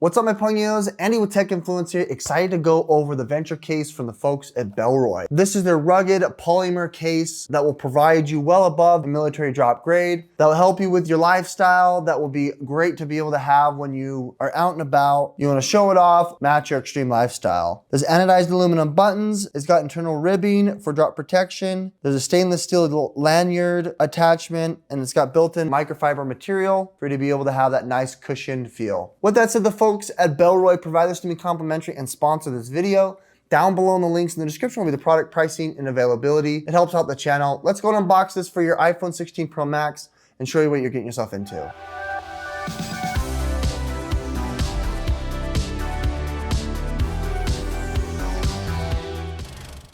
What's up, my pongos? Andy with Tech Influence here, excited to go over the Venture case from the folks at Bellroy. This is their rugged polymer case that will provide you well above the military drop grade, that will help you with your lifestyle, that will be great to be able to have when you are out and about. You want to show it off, match your extreme lifestyle. There's anodized aluminum buttons, it's got internal ribbing for drop protection, there's a stainless steel lanyard attachment, and it's got built-in microfiber material for you to be able to have that nice cushioned feel. With that said, the folks at Bellroy provide this to me complimentary and sponsor this video. Down below in the links in the description will be the product pricing and availability. It helps out the channel. Let's go and unbox this for your iPhone 16 Pro Max and show you what you're getting yourself into.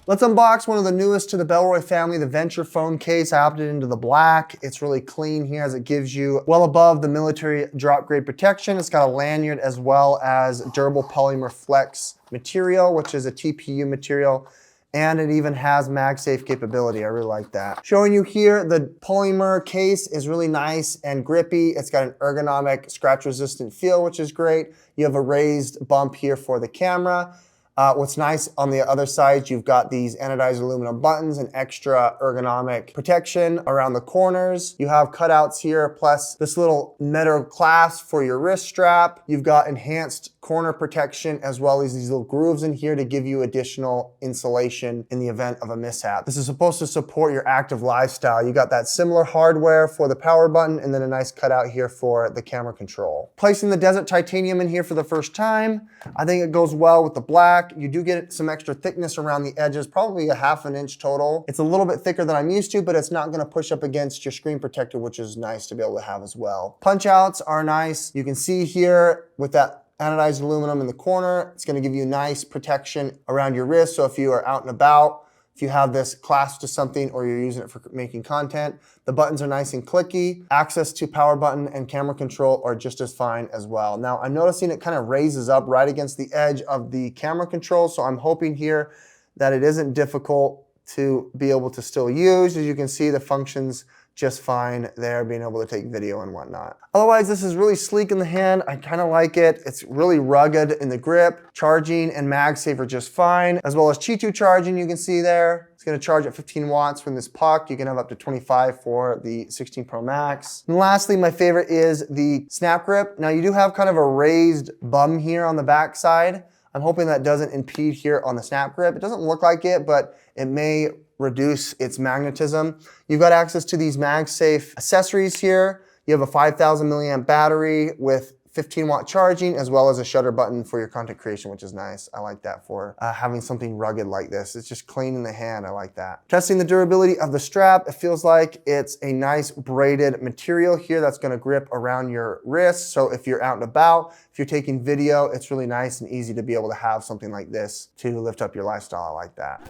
Let's unbox one of the newest to the Bellroy family, the Venture phone case. I opted into the black. It's really clean here as it gives you well above the military drop grade protection. It's got a lanyard as well as durable polymer flex material, which is a TPU material, and it even has MagSafe capability. I really like that. Showing you here, the polymer case is really nice and grippy. It's got an ergonomic, scratch-resistant feel, which is great. You have a raised bump here for the camera. What's nice on the other side, you've got these anodized aluminum buttons and extra ergonomic protection around the corners. You have cutouts here, plus this little metal clasp for your wrist strap. You've got enhanced corner protection as well as these little grooves in here to give you additional insulation in the event of a mishap. This is supposed to support your active lifestyle. You got that similar hardware for the power button and then a nice cutout here for the camera control. Placing the desert titanium in here for the first time, I think it goes well with the black. You do get some extra thickness around the edges, probably a ½ an inch total. It's a little bit thicker than I'm used to, but it's not gonna push up against your screen protector, which is nice to be able to have as well. Punch outs are nice. You can see here with that anodized aluminum in the corner, it's gonna give you nice protection around your wrist. So if you are out and about, if you have this clasped to something or you're using it for making content, the buttons are nice and clicky. Access to power button and camera control are just as fine as well. Now I'm noticing it kind of raises up right against the edge of the camera control. So I'm hoping here that it isn't difficult to be able to still use. As you can see, the functions just fine there, being able to take video and whatnot. Otherwise, this is really sleek in the hand. I kind of like it. It's really rugged in the grip. Charging and MagSafe are just fine, as well as Qi 2 charging you can see there. It's gonna charge at 15 watts from this puck. You can have up to 25 for the 16 Pro Max. And lastly, my favorite is the SnapGrip. Now you do have kind of a raised bum here on the back side. I'm hoping that doesn't impede here on the SnapGrip. It doesn't look like it, but it may reduce its magnetism. You've got access to these MagSafe accessories here. You have a 5,000 milliamp battery with 15 watt charging, as well as a shutter button for your content creation, which is nice. I like that for having something rugged like this. It's just clean in the hand, I like that. Testing the durability of the strap, it feels like it's a nice braided material here that's gonna grip around your wrist. So if you're out and about, if you're taking video, it's really nice and easy to be able to have something like this to lift up your lifestyle. I like that.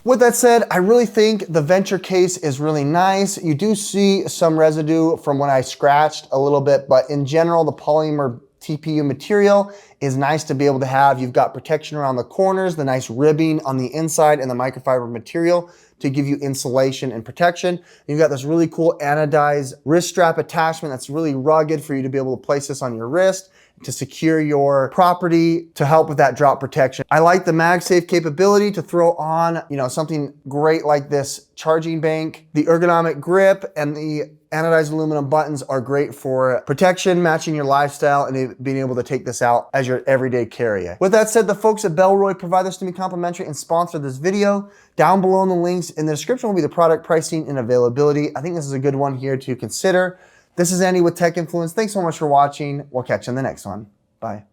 With that said, I really think the Venture case is really nice. You do see some residue from when I scratched a little bit, but in general, the polymer TPU material is nice to be able to have. You've got protection around the corners, the nice ribbing on the inside, and the microfiber material to give you insulation and protection. You've got this really cool anodized wrist strap attachment that's really rugged for you to be able to place this on your wrist to secure your property, to help with that drop protection. I like the MagSafe capability to throw on, something great like this charging bank. The ergonomic grip and the anodized aluminum buttons are great for protection, matching your lifestyle, and being able to take this out as your everyday carry. With that said, the folks at Bellroy provide this to me complimentary and sponsor this video. Down below in the links in the description will be the product pricing and availability. I think this is a good one here to consider. This is Andy with Tech Influence. Thanks so much for watching. We'll catch you in the next one. Bye.